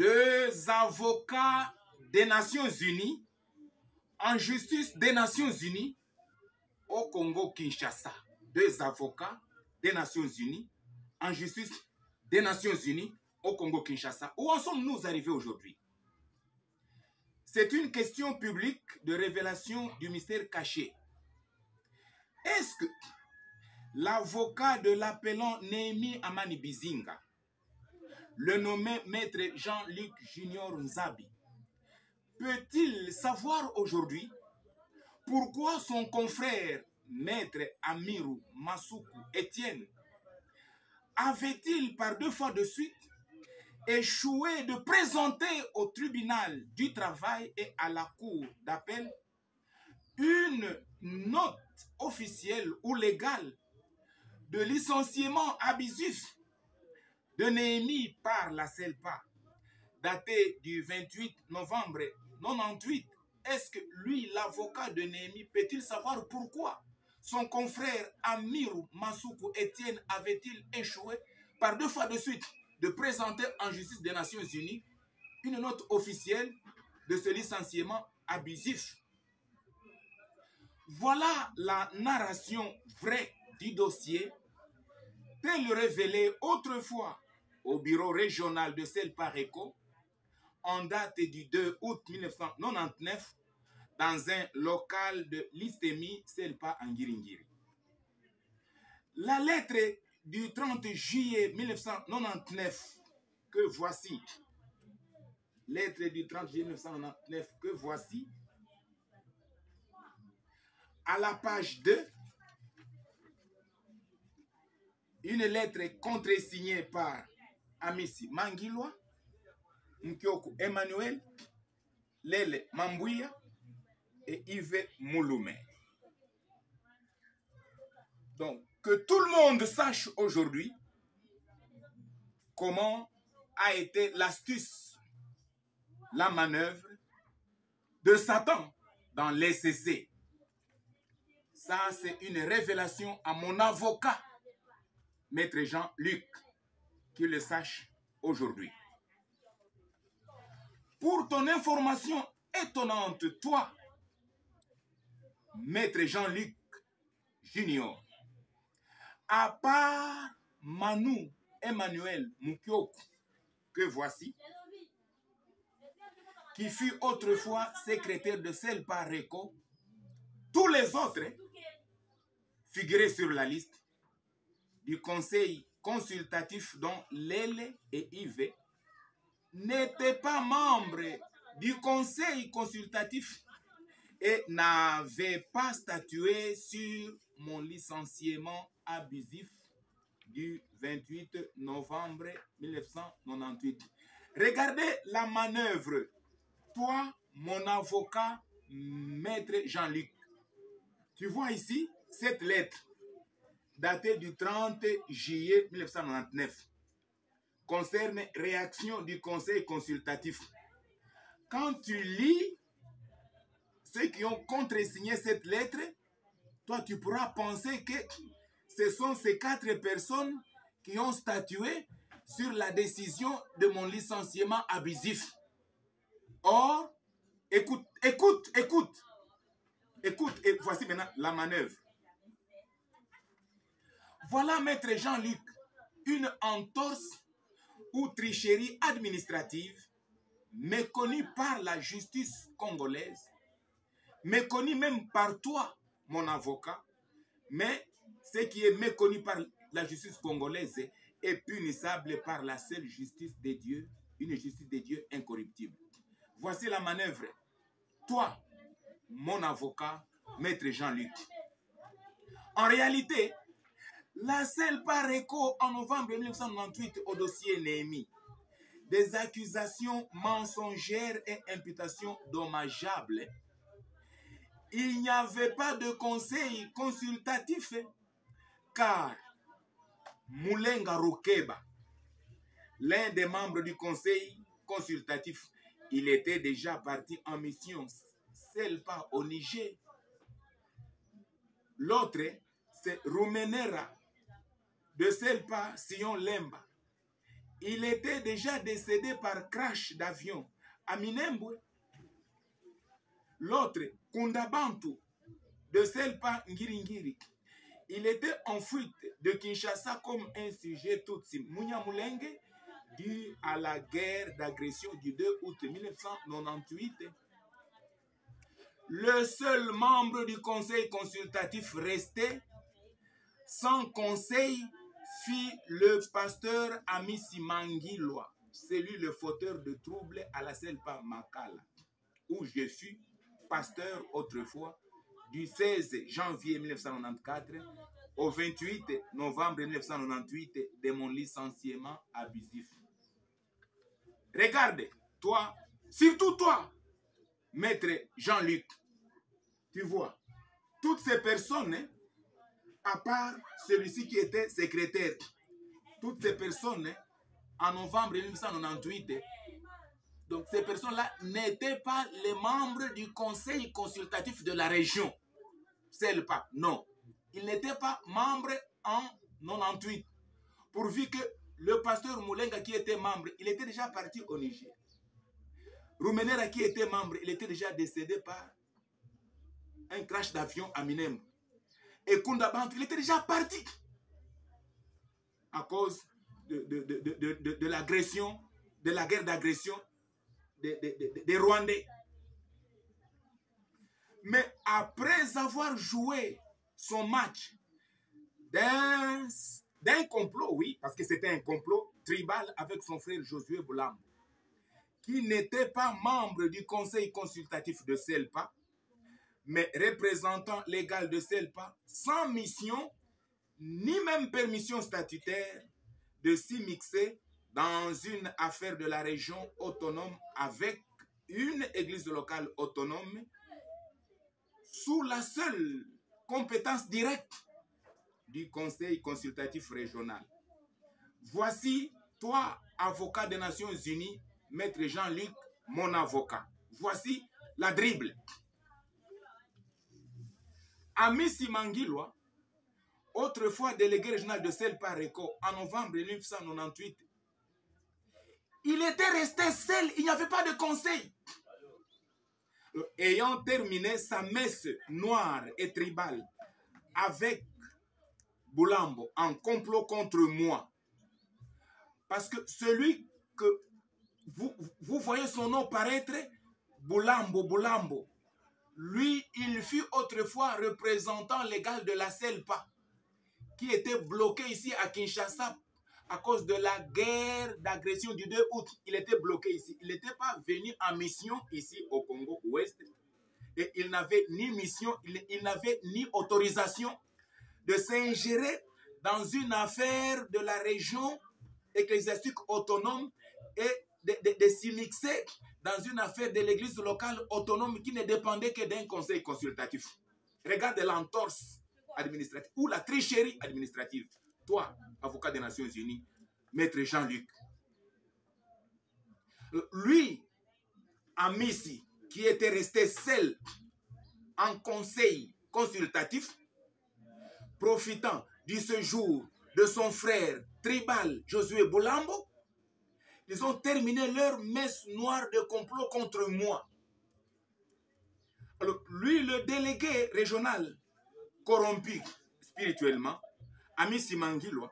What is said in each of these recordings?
deux avocats des Nations Unies en justice des Nations Unies au Congo-Kinshasa. Deux avocats des Nations Unies en justice des Nations Unies au Congo-Kinshasa. Où en sommes-nous arrivés aujourd'hui? C'est une question publique de révélation du mystère caché. Est-ce que l'avocat de l'appelant Néhémie Amani Bizinga, le nommé maître Jean-Luc Junior Nzabi, peut-il savoir aujourd'hui pourquoi son confrère maître Amirou Masuku Etienne avait-il par 2 fois de suite échoué de présenter au tribunal du travail et à la cour d'appel une note officielle ou légale de licenciement abusif de Néhémie par la CELPA, datée du 28 novembre 98. Est-ce que lui, l'avocat de Néhémie, peut-il savoir pourquoi son confrère Amirou Masuku Etienne avait-il échoué par 2 fois de suite de présenter en justice des Nations Unies une note officielle de ce licenciement abusif? Voilà la narration vraie du dossier, tel révélé autrefois au bureau régional de CELPA-RECO en date du 2 août 1999 dans un local de l'Istemi CELPA en Ngiringiri. La lettre du 30 juillet 1999 que voici, lettre du 30 juillet 1999 que voici, à la page 2, une lettre contresignée par Amisi Mangilwa, Mkyoku Emmanuel, Lele Mambouya et Yves Mouloumé. Donc, que tout le monde sache aujourd'hui comment a été l'astuce, la manœuvre de Satan dans l'ECC. Ça, c'est une révélation à mon avocat, Maître Jean-Luc, qu'il le sache aujourd'hui. Pour ton information étonnante, toi, Maître Jean-Luc Junior, à part Manu Emmanuel Mukyoku, que voici, qui fut autrefois secrétaire de CELPA-RECO, tous les autres figuraient sur la liste du conseil consultatif dont Lele et Yves n'étaient pas membres du conseil consultatif et n'avaient pas statué sur mon licenciement abusif du 28 novembre 1998. Regardez la manœuvre. Toi, mon avocat, Maître Jean-Luc, tu vois ici cette lettre datée du 30 juillet 1999 concerne réaction du conseil consultatif. Quand tu lis ceux qui ont contresigné cette lettre, toi tu pourras penser que ce sont ces 4 personnes qui ont statué sur la décision de mon licenciement abusif. Or, écoute, et voici maintenant la manœuvre. Voilà, Maître Jean-Luc, une entorse ou tricherie administrative méconnue par la justice congolaise, méconnue même par toi, mon avocat, mais ce qui est méconnu par la justice congolaise est punissable par la seule justice des dieux, une justice des dieux incorruptible. Voici la manœuvre. Toi, mon avocat, Maître Jean-Luc. En réalité, la CELPA-RECO en novembre 1998 au dossier Néhémie, des accusations mensongères et imputations dommageables. Il n'y avait pas de conseil consultatif car Moulenga Rokeba, l'un des membres du conseil consultatif, il était déjà parti en mission CELPA au Niger. L'autre, c'est Rumenera de CELPA Sion Lemba. Il était déjà décédé par crash d'avion à Minembwe. L'autre, Kundabantu, de Selpa Ngiringiri. Il était en fuite de Kinshasa comme un sujet Tutsi Munyamulenge dû à la guerre d'agression du 2 août 1998. Le seul membre du conseil consultatif resté sans conseil fut le pasteur Amisi Mangilwa, c'est lui le fauteur de troubles à la Selpa Makala, où je fus pasteur autrefois du 16 janvier 1994 au 28 novembre 1998 de mon licenciement abusif. Regarde, toi, surtout toi, maître Jean-Luc, tu vois, toutes ces personnes, hein, à part celui-ci qui était secrétaire, toutes ces personnes, hein, en novembre 1998, donc ces personnes-là n'étaient pas les membres du conseil consultatif de la région. Selpa, non. Ils n'étaient pas membres en 98. Pourvu que le pasteur Moulenga qui était membre, il était déjà parti au Niger. Roumenera qui était membre, il était déjà décédé par un crash d'avion à Minembwe. Et Kundabantu, il était déjà parti à cause de l'agression, de la guerre d'agression des Rwandais. Mais après avoir joué son match d'un complot, oui, parce que c'était un complot tribal avec son frère Josué Boulam, qui n'était pas membre du conseil consultatif de Selpa, mais représentant légal de Selpa, sans mission, ni même permission statutaire de s'y mixer dans une affaire de la région autonome avec une église locale autonome sous la seule compétence directe du conseil consultatif régional. Voici, toi, avocat des Nations Unies, maître Jean-Luc, mon avocat. Voici la dribble. Amisi Mangilwa, autrefois délégué régional de Selpa-Reko en novembre 1998, il était resté seul, il n'y avait pas de conseil. Ayant terminé sa messe noire et tribale avec Boulambo en complot contre moi, parce que celui que vous voyez son nom paraître, Boulambo, lui, il fut autrefois représentant légal de la Selpa, qui était bloqué ici à Kinshasa à cause de la guerre d'agression du 2 août. Il était bloqué ici. Il n'était pas venu en mission ici au Congo-Ouest. Et il n'avait ni mission, il n'avait ni autorisation de s'ingérer dans une affaire de la région ecclésiastique autonome et de s'y mixer dans une affaire de l'église locale autonome qui ne dépendait que d'un conseil consultatif. Regarde l'entorse administrative ou la tricherie administrative. Toi, avocat des Nations Unies, maître Jean-Luc, lui, Amisi, qui était resté seul en conseil consultatif, profitant du séjour de son frère tribal Josué Boulambo, ils ont terminé leur messe noire de complot contre moi. Alors, lui, le délégué régional corrompu spirituellement, Amisi Mangilwa,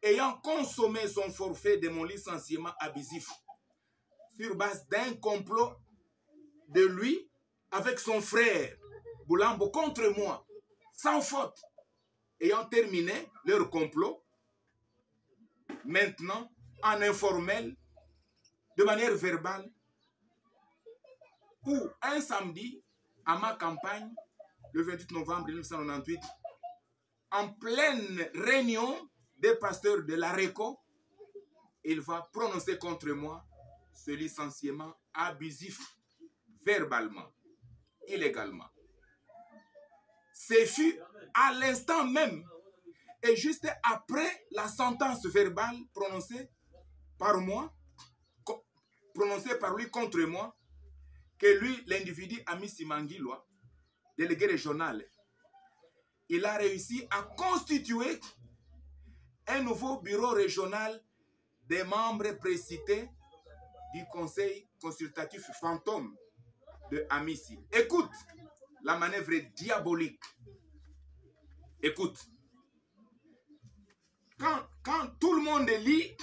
ayant consommé son forfait de mon licenciement abusif sur base d'un complot de lui avec son frère Boulambo contre moi, sans faute, ayant terminé leur complot, maintenant en informel, de manière verbale, où un samedi, à ma campagne, le 28 novembre 1998, en pleine réunion des pasteurs de la RECO, il va prononcer contre moi ce licenciement abusif, verbalement, illégalement. Ce fut à l'instant même et juste après la sentence verbale prononcée par moi, prononcée par lui contre moi, que lui, l'individu Amisi Mangilwa, délégué régional, il a réussi à constituer un nouveau bureau régional des membres précités du conseil consultatif fantôme de Amissi. Écoute, la manœuvre est diabolique. Écoute, quand tout le monde lit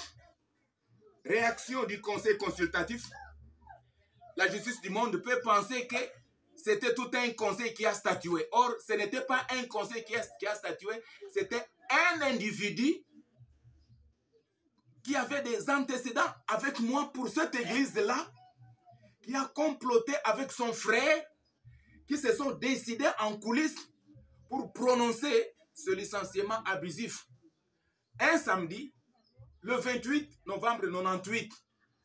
réaction du conseil consultatif, la justice du monde peut penser que c'était tout un conseil qui a statué. Or, ce n'était pas un conseil qui a statué, c'était un individu qui avait des antécédents avec moi pour cette église-là, qui a comploté avec son frère, qui se sont décidés en coulisses pour prononcer ce licenciement abusif. Un samedi, le 28 novembre 98,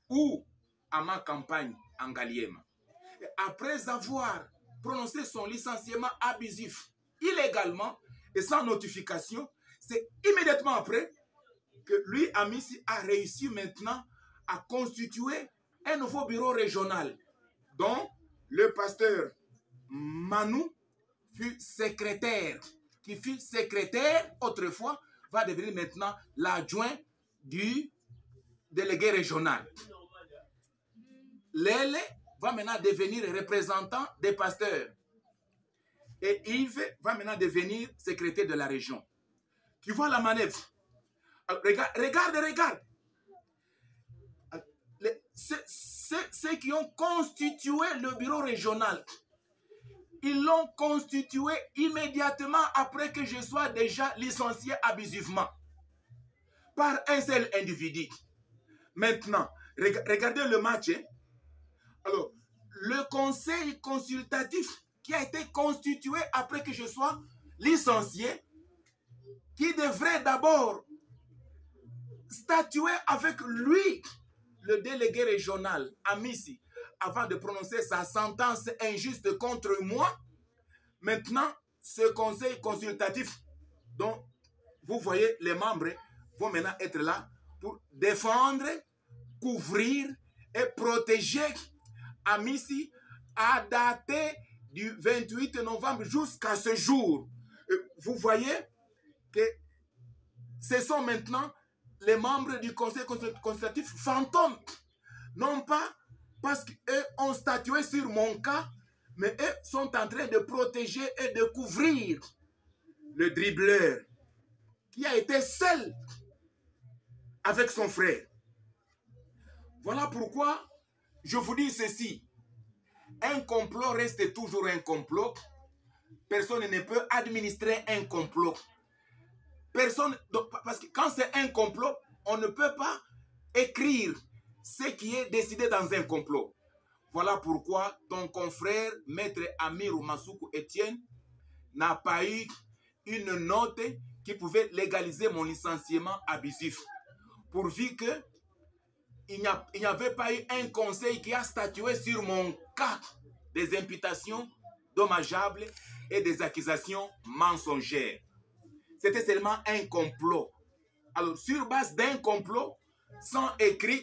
ou à ma campagne en Gallième, après avoir prononcé son licenciement abusif illégalement et sans notification, c'est immédiatement après que lui, Amissi, a réussi maintenant à constituer un nouveau bureau régional dont le pasteur Manu fut secrétaire, qui fut secrétaire autrefois, va devenir maintenant l'adjoint du délégué régional. Lele va maintenant devenir représentant des pasteurs. Et Yves va maintenant devenir secrétaire de la région. Tu vois la manœuvre. Regarde. Ceux qui ont constitué le bureau régional, ils l'ont constitué immédiatement après que je sois déjà licencié abusivement par un seul individu. Maintenant, regardez le match. Alors, le conseil consultatif qui a été constitué après que je sois licencié, qui devrait d'abord statuer avec lui, le délégué régional, Amissi, avant de prononcer sa sentence injuste contre moi. Maintenant, ce conseil consultatif dont vous voyez les membres vont maintenant être là pour défendre, couvrir et protéger Amissi à dater du 28 novembre jusqu'à ce jour. Vous voyez que ce sont maintenant les membres du conseil consultatif fantôme. Non pas parce qu'eux ont statué sur mon cas, mais eux sont en train de protéger et de couvrir le dribbleur qui a été seul avec son frère. Voilà pourquoi je vous dis ceci. Un complot reste toujours un complot. Personne ne peut administrer un complot. Personne, parce que quand c'est un complot, on ne peut pas écrire ce qui est décidé dans un complot. Voilà pourquoi ton confrère, maître Amirou Masuku Etienne, n'a pas eu une note qui pouvait légaliser mon licenciement abusif. Pourvu que il n'y avait pas eu un conseil qui a statué sur mon cas des imputations dommageables et des accusations mensongères. C'était seulement un complot. Alors, sur base d'un complot, sans écrit,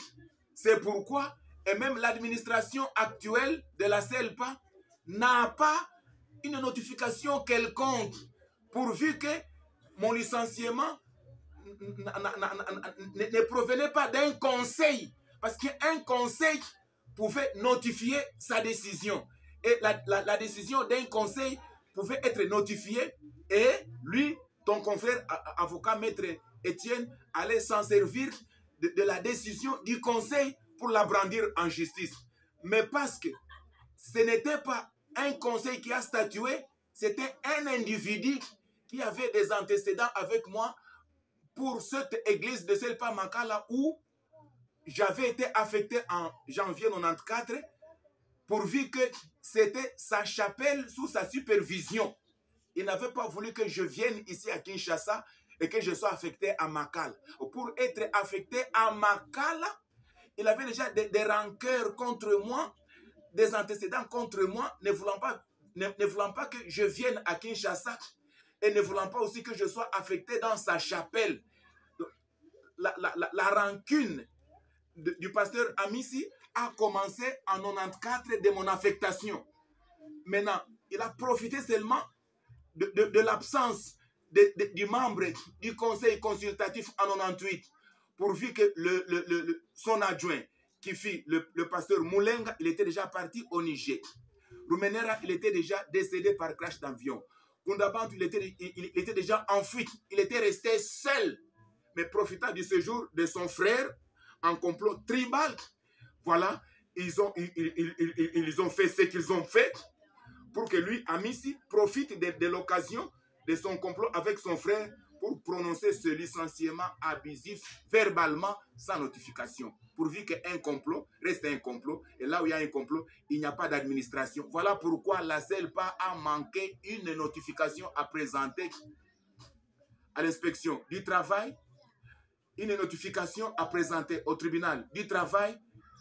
c'est pourquoi, et même l'administration actuelle de la CELPA n'a pas une notification quelconque, pourvu que mon licenciement ne provenait pas d'un conseil, parce qu'un conseil pouvait notifier sa décision. Et la décision d'un conseil pouvait être notifiée et lui, ton confrère avocat maître Etienne, allait s'en servir de la décision du conseil pour la brandir en justice. Mais parce que ce n'était pas un conseil qui a statué, c'était un individu qui avait des antécédents avec moi pour cette église de Selpa Makala où j'avais été affecté en janvier 94, pourvu que c'était sa chapelle sous sa supervision. Il n'avait pas voulu que je vienne ici à Kinshasa et que je sois affecté à Makala. Pour être affecté à Makala, il avait déjà des rancœurs contre moi, des antécédents contre moi, ne voulant pas que je vienne à Kinshasa et ne voulant pas aussi que je sois affecté dans sa chapelle. La rancune du pasteur Amissi a commencé en 94 de mon affectation. Maintenant, il a profité seulement de l'absence du membre du conseil consultatif en 98 pourvu que son adjoint, qui fit le pasteur Moulenga, il était déjà parti au Niger. Rumenera, il était déjà décédé par crash d'avion. Kundabantu, il était déjà en fuite. Il était resté seul. Mais profitant du séjour de son frère en complot tribal, voilà, ils ont fait ce qu'ils ont fait pour que lui, Amissi, profite de l'occasion de son complot avec son frère pour prononcer ce licenciement abusif verbalement sans notification. Pourvu qu'un complot reste un complot. Et là où il y a un complot, il n'y a pas d'administration. Voilà pourquoi la CELPA a manqué une notification à présenter à l'inspection du travail, une notification à présenter au tribunal du travail.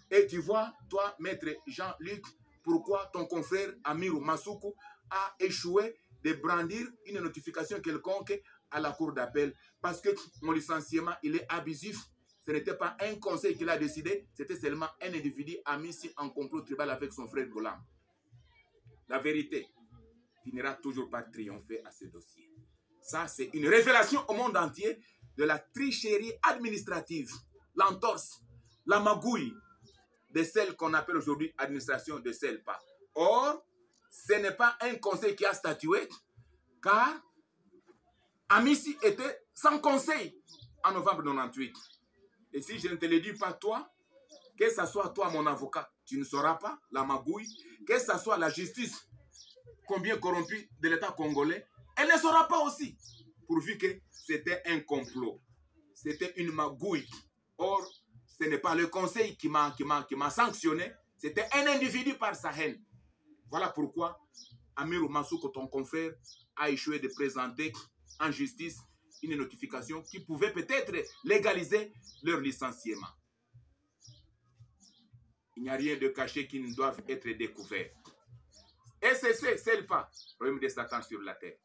Et tu vois, toi, maître Jean-Luc, pourquoi ton confrère Amirou Masuku a échoué de brandir une notification quelconque à la cour d'appel. Parce que mon licenciement, il est abusif. Ce n'était pas un conseil qu'il a décidé, c'était seulement un individu mis en complot tribal avec son frère Golam. La vérité finira toujours par triompher à ce dossier. Ça, c'est une révélation au monde entier de la tricherie administrative, l'entorse, la magouille de celle qu'on appelle aujourd'hui administration de CELPA. Or, ce n'est pas un conseil qui a statué, car Amissi était sans conseil en novembre 98. Et si je ne te le dis pas toi, que ce soit toi mon avocat, tu ne sauras pas la magouille, que ce soit la justice, combien corrompue de l'État congolais, elle ne saura pas aussi, pourvu que c'était un complot, c'était une magouille. Or, ce n'est pas le conseil qui m'a sanctionné, c'était un individu par sa haine. Voilà pourquoi Amirou Masuku, ton confrère, a échoué de présenter en justice une notification qui pouvait peut-être légaliser leur licenciement. Il n'y a rien de caché qui ne doive être découvert. Et c'est le pas, royaume de Satan sur la terre.